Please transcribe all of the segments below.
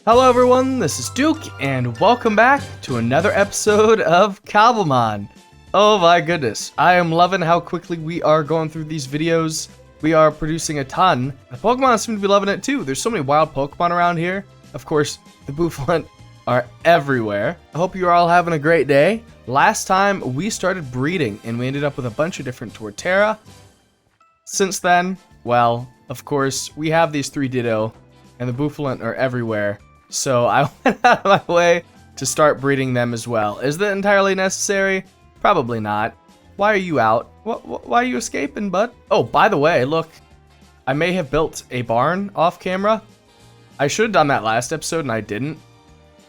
Hello everyone, this is Duke, and welcome back to another episode of Cobblemon. Oh my goodness, I am loving how quickly we are going through these videos. We are producing a ton. The Pokemon seem to be loving it too. There's so many wild Pokemon around here. Of course, the Bouffalant are everywhere. I hope you're all having a great day. Last time, we started breeding, and we ended up with a bunch of different Torterra. Since then, well, of course, we have these 3 Ditto, and the Bouffalant are everywhere. So I went out of my way to start breeding them as well. Is that entirely necessary? Probably not. Why are you out? Why are you escaping, bud? Oh, by the way, look. I may have built a barn off camera. I should have done that last episode and I didn't.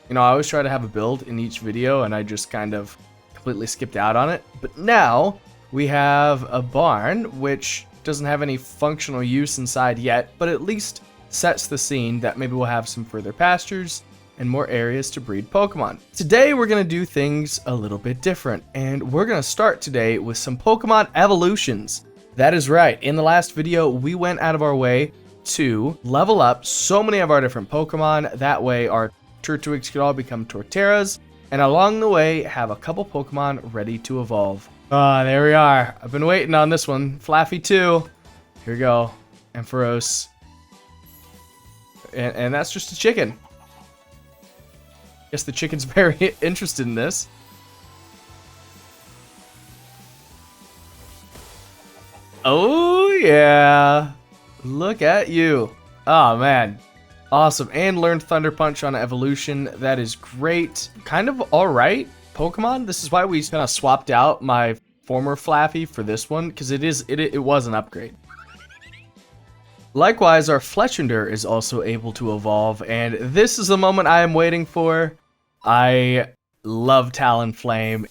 You know, I always try to have a build in each video and I just kind of completely skipped out on it. But now we have a barn which doesn't have any functional use inside yet, but at least sets the scene that maybe we'll have some further pastures and more areas to breed Pokemon. Today we're going to do things a little bit different, and we're going to start today with some Pokemon evolutions. That is right, in the last video we went out of our way to level up so many of our different Pokemon. That way our Turtwigs could all become Torterras, and along the way have a couple Pokemon ready to evolve. There we are. I've been waiting on this one. Flaffy 2. Here we go. Ampharos. And that's just a chicken. Guess the chicken's very interested in this. Oh yeah. Look at you. Oh man. Awesome. And learned Thunder Punch on evolution. That is great. Kind of alright Pokemon. This is why we kind of swapped out my former Flaffy for this one, because it was an upgrade. Likewise, our Fletchinder is also able to evolve, and this is the moment I am waiting for. I love Talonflame.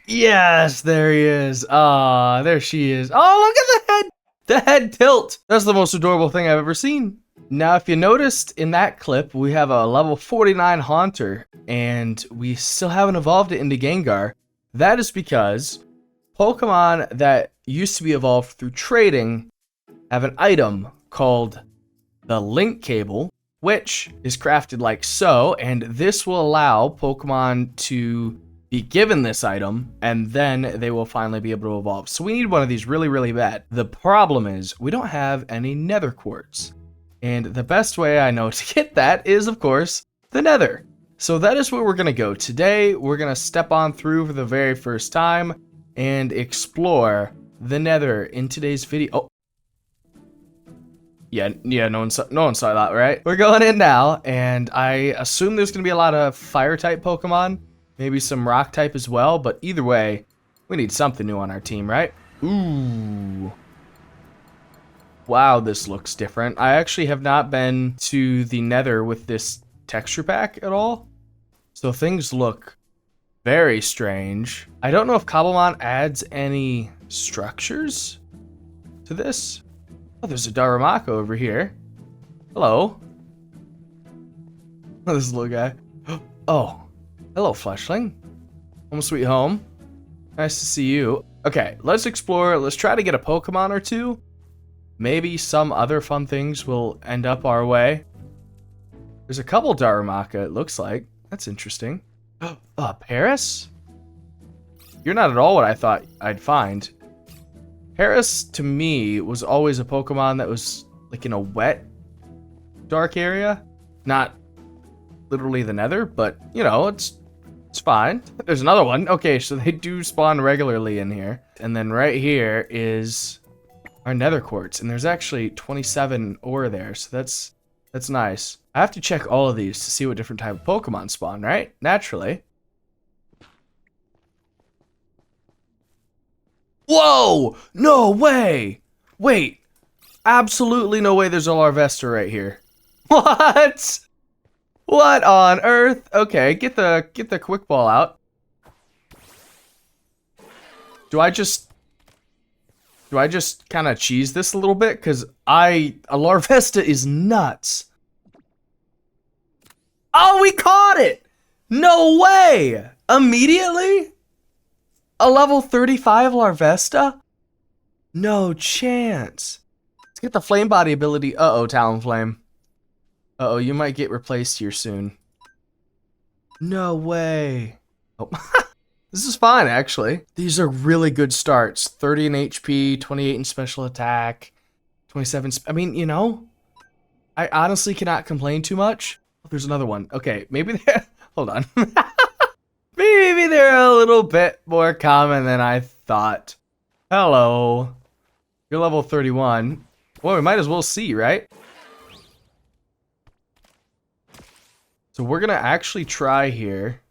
Yes, there he is. Ah, there she is. Oh, look at the head! The head tilt! That's the most adorable thing I've ever seen. Now, if you noticed in that clip, we have a level 49 Haunter, and we still haven't evolved it into Gengar. That is because Pokemon that used to be evolved through trading have an item called the Link Cable, which is crafted like so, and this will allow Pokemon to be given this item, and then they will finally be able to evolve. So we need one of these really, really bad. The problem is we don't have any Nether Quartz, and the best way I know to get that is, of course, the Nether. So that is where we're going to go. Today, we're going to step on through for the very first time and explore the Nether in today's video. Oh. Yeah, no one saw that, right? We're going in now, and I assume there's going to be a lot of Fire-type Pokemon, maybe some Rock-type as well, but either way, we need something new on our team, right? Ooh. Wow, this looks different. I actually have not been to the Nether with this texture pack at all, so things look very strange. I don't know if Cobblemon adds any structures to this. Oh, there's a Darumaka over here. Hello. Oh, this little guy. Oh, hello, Fleshling. Home sweet home. Nice to see you. Okay, let's explore. Let's try to get a Pokemon or two. Maybe some other fun things will end up our way. There's a couple Darumaka, it looks like. That's interesting. Paris? You're not at all what I thought I'd find. Paris, to me, was always a Pokemon that was like in a wet, dark area. Not literally the Nether, but, you know, it's fine. There's another one. Okay, so they do spawn regularly in here. And then right here is our Nether Quartz. And there's actually 27 ore there, so that's nice. I have to check all of these to see what different type of Pokemon spawn, right? Naturally. Whoa! No way! Wait. Absolutely no way there's a Larvesta right here. What? What on earth? Okay, get the quick ball out. Do I just kind of cheese this a little bit? Because a Larvesta is nuts. Oh, we caught it! No way! Immediately? A level 35 Larvesta? No chance. Let's get the Flame Body ability. Uh-oh, Talonflame. Uh-oh, you might get replaced here soon. No way. Oh, this is fine, actually. These are really good starts. 30 in HP, 28 in special attack, 27. I mean, you know, I honestly cannot complain too much. Oh, there's another one. Okay, maybe they're... Hold on. Maybe they're a little bit more common than I thought. Hello. You're level 31. Well, we might as well see, right? So we're gonna actually try here.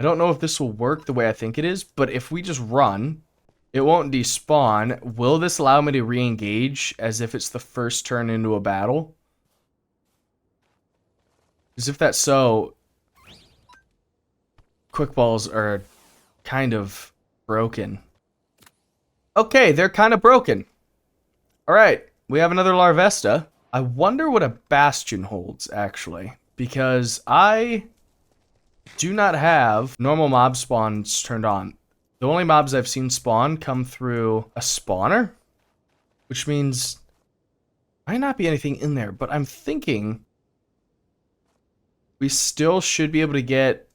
I don't know if this will work the way I think it is, but if we just run, it won't despawn. Will this allow me to re-engage as if it's the first turn into a battle? Because if that's so, quick balls are kind of broken. Okay, they're kind of broken. Alright, we have another Larvesta. I wonder what a Bastion holds, actually. Because I do not have normal mob spawns turned on. The only mobs I've seen spawn come through a spawner, which means might not be anything in there, but I'm thinking we still should be able to get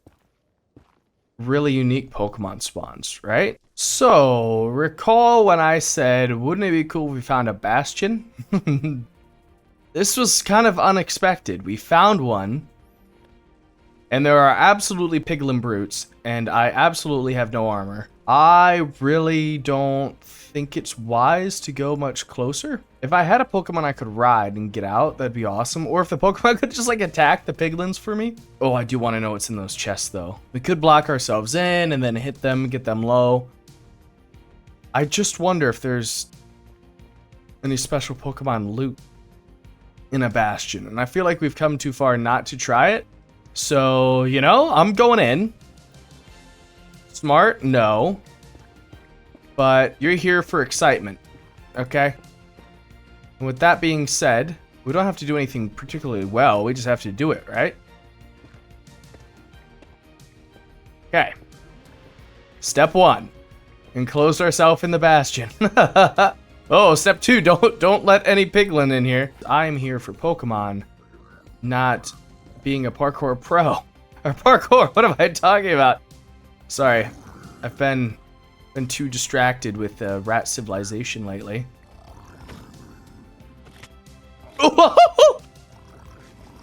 really unique Pokemon spawns, right? So, recall when I said, wouldn't it be cool if we found a Bastion? This was kind of unexpected. We found one, and there are absolutely Piglin Brutes, and I absolutely have no armor. I really don't think it's wise to go much closer. If I had a Pokemon I could ride and get out, that'd be awesome. Or if the Pokemon could just like attack the Piglins for me. Oh, I do want to know what's in those chests though. We could block ourselves in and then hit them, get them low. I just wonder if there's any special Pokemon loot in a Bastion, and I feel like we've come too far not to try it. So, you know, I'm going in. Smart? No. But you're here for excitement, okay? And with that being said, we don't have to do anything particularly well, we just have to do it, right? Okay. Step 1. Enclose ourselves in the Bastion. Oh, step 2, don't let any Piglin in here. I'm here for Pokemon, not being a parkour pro. Or parkour, what am I talking about? Sorry, I've been too distracted with rat civilization lately.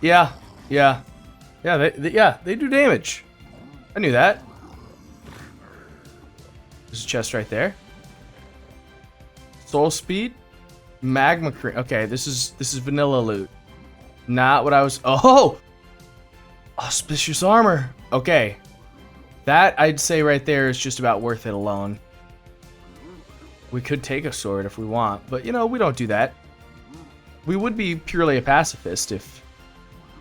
Yeah, they do damage. I knew that. There's a chest right there. Soul speed, magma cream. Okay, this is vanilla loot. Not what I was. Oh, auspicious armor. Okay, that I'd say right there is just about worth it alone. We could take a sword if we want, but you know we don't do that. We would be purely a pacifist if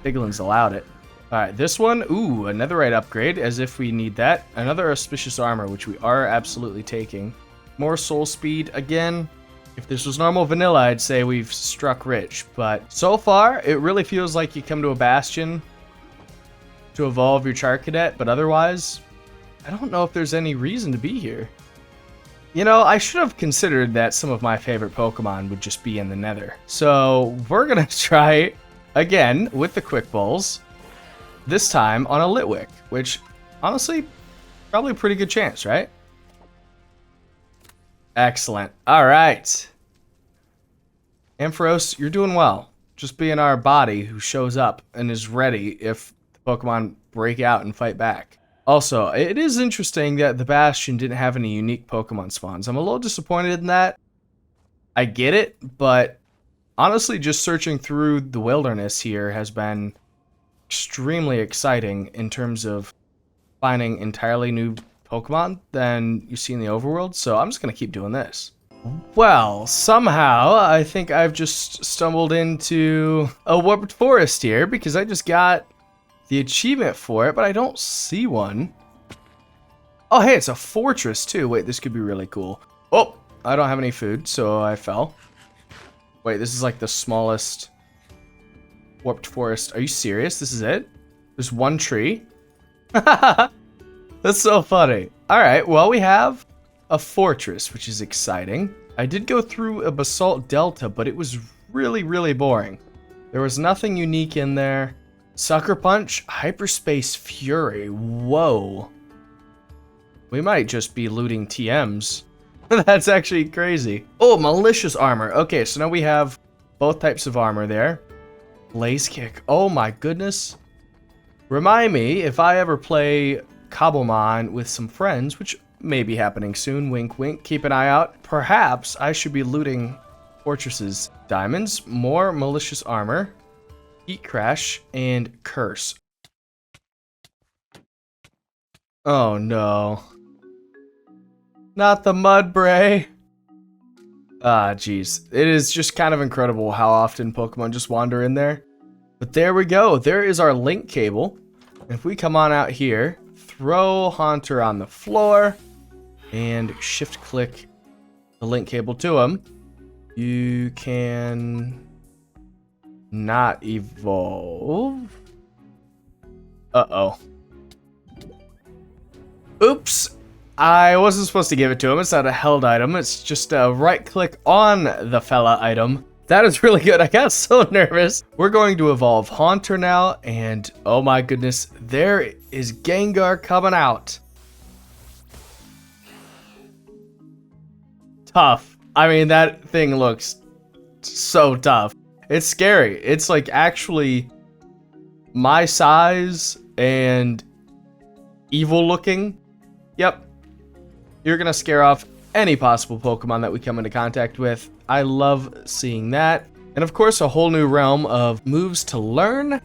Piglins allowed it. All right, this one. Ooh, another right upgrade, as if we need that. Another auspicious armor, which we are absolutely taking. More soul speed again. If this was normal vanilla, I'd say we've struck rich. But so far, it really feels like you come to a Bastion to evolve your Charcadet. But otherwise, I don't know if there's any reason to be here. You know, I should have considered that some of my favorite Pokemon would just be in the Nether. So we're going to try again with the Quick Balls. This time on a Litwick, which honestly, probably a pretty good chance, right? Excellent. All right. Ampharos, you're doing well. Just being our body who shows up and is ready if the Pokemon break out and fight back. Also, it is interesting that the Bastion didn't have any unique Pokemon spawns. I'm a little disappointed in that. I get it, but honestly, just searching through the wilderness here has been extremely exciting in terms of finding entirely new Pokemon than you see in the overworld, so I'm just going to keep doing this. Well, somehow, I think I've just stumbled into a warped forest here because I just got the achievement for it, but I don't see one. Oh, hey, it's a fortress too. Wait, this could be really cool. Oh, I don't have any food, so I fell. Wait, this is like the smallest warped forest. Are you serious? This is it? There's one tree? That's so funny. All right, well, we have a fortress, which is exciting. I did go through a basalt delta, but it was really, really boring. There was nothing unique in there. Sucker Punch, Hyperspace Fury. Whoa. We might just be looting TMs. That's actually crazy. Oh, Malicious Armor. Okay, so now we have both types of armor there. Blaze Kick. Oh my goodness. Remind me if I ever play Cobblemon with some friends, which may be happening soon. Wink, wink. Keep an eye out. Perhaps I should be looting fortresses. Diamonds, more Malicious Armor, Heat Crash, and Curse. Oh no. Not the Mudbray. Ah, jeez. It is just kind of incredible how often Pokemon just wander in there. But there we go. There is our link cable. If we come on out here, throw Haunter on the floor, and shift click the link cable to him, you can not evolve. Uh-oh. Oops. I wasn't supposed to give it to him. It's not a held item. It's just a right click on the fella item. That is really good. I got so nervous. We're going to evolve Haunter now. And oh my goodness, there is Gengar coming out. Tough. I mean, that thing looks so tough. It's scary. It's like actually my size and evil looking. Yep. You're going to scare off any possible Pokemon that we come into contact with. I love seeing that. And of course, a whole new realm of moves to learn.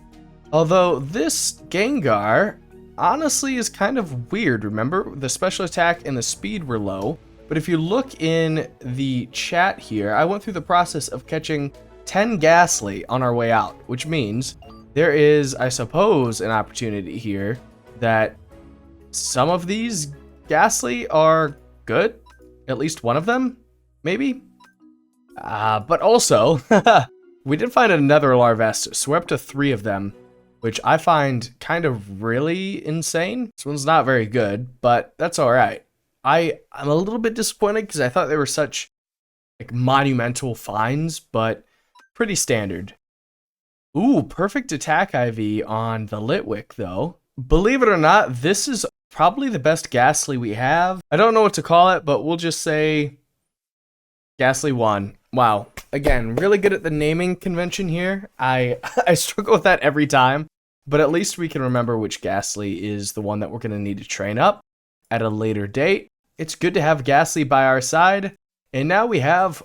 Although this Gengar honestly is kind of weird. Remember, the special attack and the speed were low. But if you look in the chat here, I went through the process of catching 10 Ghastly on our way out, which means there is, I suppose, an opportunity here that some of these Ghastly are good. At least one of them, maybe. But also, we did find another Larvesta, so we're up to 3 of them, which I find kind of really insane. This one's not very good, but that's all right. I'm a little bit disappointed because I thought they were such like monumental finds, but pretty standard. Ooh, perfect attack IV on the Litwick, though. Believe it or not, this is probably the best Ghastly we have. I don't know what to call it, but we'll just say Ghastly 1. Wow. Again, really good at the naming convention here. I struggle with that every time, but at least we can remember which Ghastly is the one that we're going to need to train up at a later date. It's good to have Ghastly by our side, and now we have,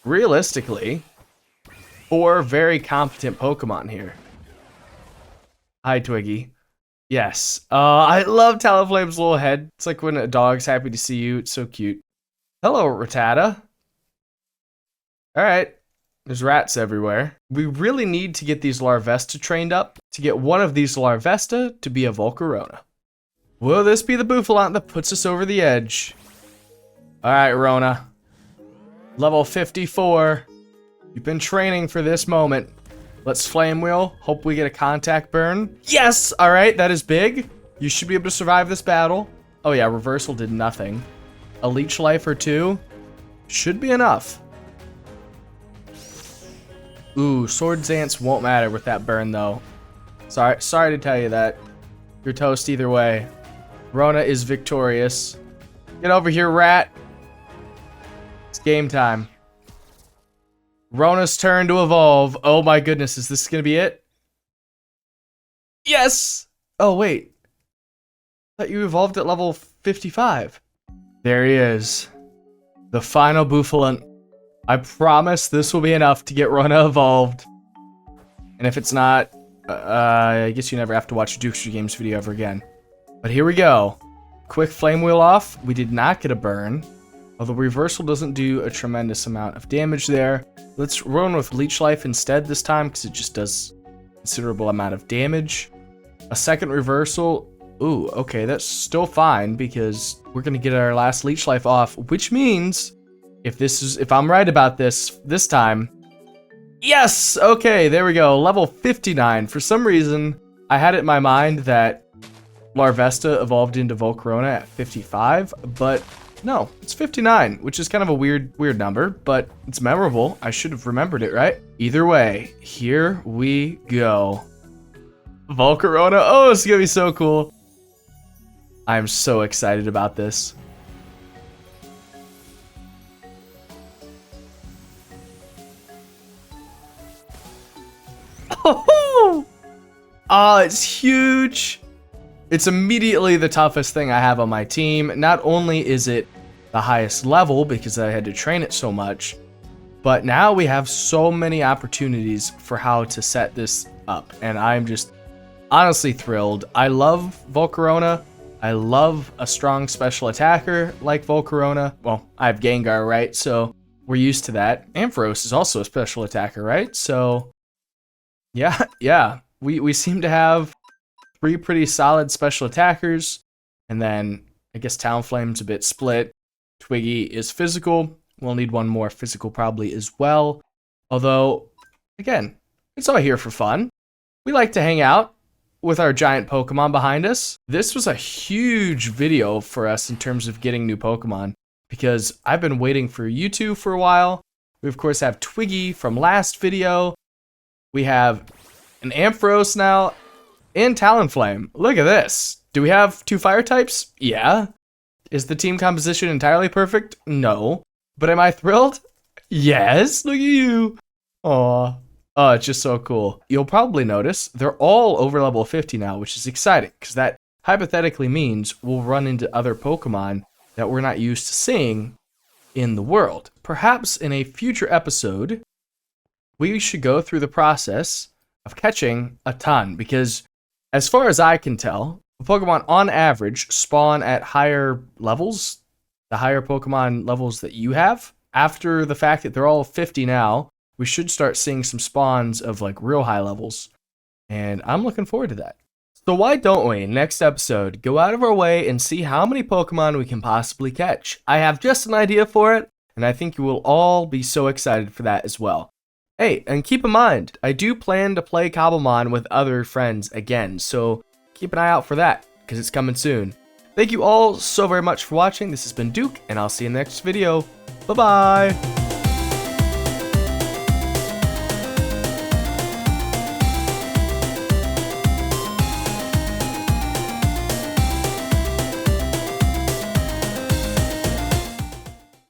realistically, 4 very competent Pokemon here. Hi, Twiggy. Yes. I love Talonflame's little head. It's like when a dog's happy to see you. It's so cute. Hello, Rattata. Alright. There's rats everywhere. We really need to get these Larvesta trained up to get one of these Larvesta to be a Volcarona. Will this be the Bouffalant that puts us over the edge? Alright, Rona. Level 54. You've been training for this moment. Let's Flame Wheel. Hope we get a contact burn. Yes! Alright, that is big. You should be able to survive this battle. Oh yeah, Reversal did nothing. A Leech Life or 2 should be enough. Ooh, Sword Dance won't matter with that burn though. Sorry to tell you that. You're toast either way. Rona is victorious. Get over here, rat. It's game time. Rona's turn to evolve. Oh my goodness, is this gonna be it? Yes! Oh wait. I thought you evolved at level 55. There he is. The final Bouffalant. I promise this will be enough to get Rona evolved. And if it's not, I guess you never have to watch a Dukes Games video ever again. But here we go. Quick Flame Wheel off. We did not get a burn. Although Reversal doesn't do a tremendous amount of damage there. Let's run with Leech Life instead this time because it just does a considerable amount of damage. A second Reversal. Ooh, okay, that's still fine because we're going to get our last Leech Life off, which means if I'm right about this time. Yes! Okay, there we go. Level 59. For some reason, I had it in my mind that Larvesta evolved into Volcarona at 55, but No, it's 59, which is kind of a weird number, but it's memorable. I should have remembered it, right? Either way, here we go. Volcarona. Oh, it's gonna be so cool. I'm so excited about this. Oh, it's huge. It's immediately the toughest thing I have on my team. Not only is it the highest level because I had to train it so much, but now we have so many opportunities for how to set this up. And I'm just honestly thrilled. I love Volcarona. I love a strong special attacker like Volcarona. Well, I have Gengar, right? So we're used to that. Ampharos is also a special attacker, right? So yeah. We seem to have 3 pretty solid special attackers. And then I guess Talonflame's a bit split. Twiggy is physical. We'll need one more physical probably as well. Although, again, it's all here for fun. We like to hang out with our giant Pokemon behind us. This was a huge video for us in terms of getting new Pokemon because I've been waiting for you two for a while. We of course have Twiggy from last video. We have an Ampharos now and Talonflame. Look at this. Do we have 2 fire types? Yeah. Is the team composition entirely perfect? No. But am I thrilled? Yes. Look at you. Aw. Oh, it's just so cool. You'll probably notice they're all over level 50 now, which is exciting because that hypothetically means we'll run into other Pokemon that we're not used to seeing in the world. Perhaps in a future episode, we should go through the process of catching a ton because as far as I can tell, Pokemon on average spawn at higher levels, the higher Pokemon levels that you have. After the fact that they're all 50 now, we should start seeing some spawns of like real high levels. And I'm looking forward to that. So why don't we, next episode, go out of our way and see how many Pokemon we can possibly catch? I have just an idea for it, and I think you will all be so excited for that as well. Hey, and keep in mind, I do plan to play Cobblemon with other friends again, so keep an eye out for that, because it's coming soon. Thank you all so very much for watching. This has been Duke, and I'll see you in the next video. Bye-bye!